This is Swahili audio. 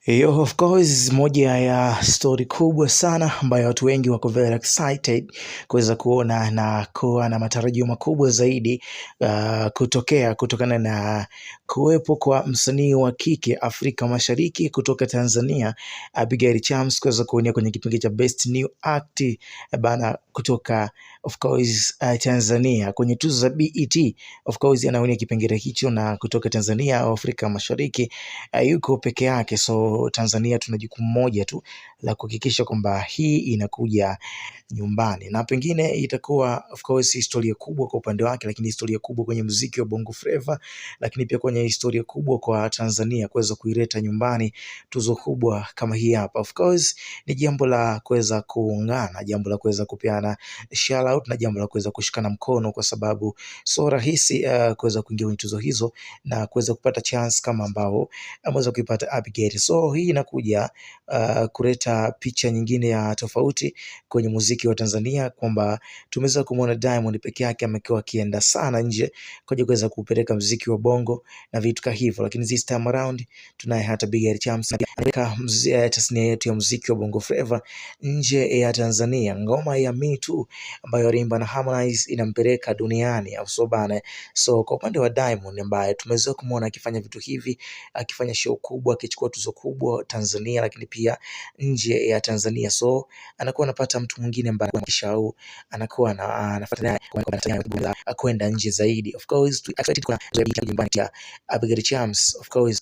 Yo, of course, moja ya story kubwa sana ambayo watu wengi wako very excited kuweza kuona na kuwa na matarajio makubwa zaidi kutokana na kuwepo kwa msanii wa kike Afrika Mashariki kutoka Tanzania, Abigail Chams kuweza kuonea kwenye kipindi cha Best New Act bana kutoka of course Tanzania kwenye tuzo za BET. Of course anaonia kipengele hicho na kutoka Tanzania au Afrika Mashariki yuko peke yake. So Tanzania tuna jukumu moja tu la kuhakikisha kwamba hii inakuja nyumbani, na pengine itakuwa of course historia kubwa kwa upande wake, lakini historia kubwa kwenye muziki wa Bongo Flava, lakini pia kwenye historia kubwa kwa Tanzania kuweza kuileta nyumbani tuzo kubwa kama hii hapa. Of course ni jambo la kuweza kuungana, jambo la kuweza kupeana shout out na jambo la kuweza kushikana mkono, kwa sababu sio rahisi kuweza kuingia kwenye tuzo hizo na kuweza kupata chance kama ambao ameweza kuipata Abigail. So hii inakuja kuleta picha nyingine ya tofauti kwenye muziki wa Tanzania, kwamba tumeweza kumwona Diamond peke yake amekuwa akienda sana nje kwa kuweza kupeleka muziki wa bongo na vitu kama hivyo, lakini this time around tunaye hata Abigail Chams anaweka tasnia yetu ya muziki wa Bongo Flava nje ya Tanzania. Ngoma ya Me Too ambayo alimba na Harmonize inampeleka duniani, au so bana. So kwa upande wa Diamond ambaye tumeweza kumwona akifanya vitu hivi, akifanya show kubwa, akichukua tuzo kubwa Tanzania lakini pia nje ya Tanzania, so anakuwa anapata mtu mwingine ambaye au anakuwa anafuata kwenda nje zaidi. Of course tu expect kuna nyumbani ya Abigail Chams, of course.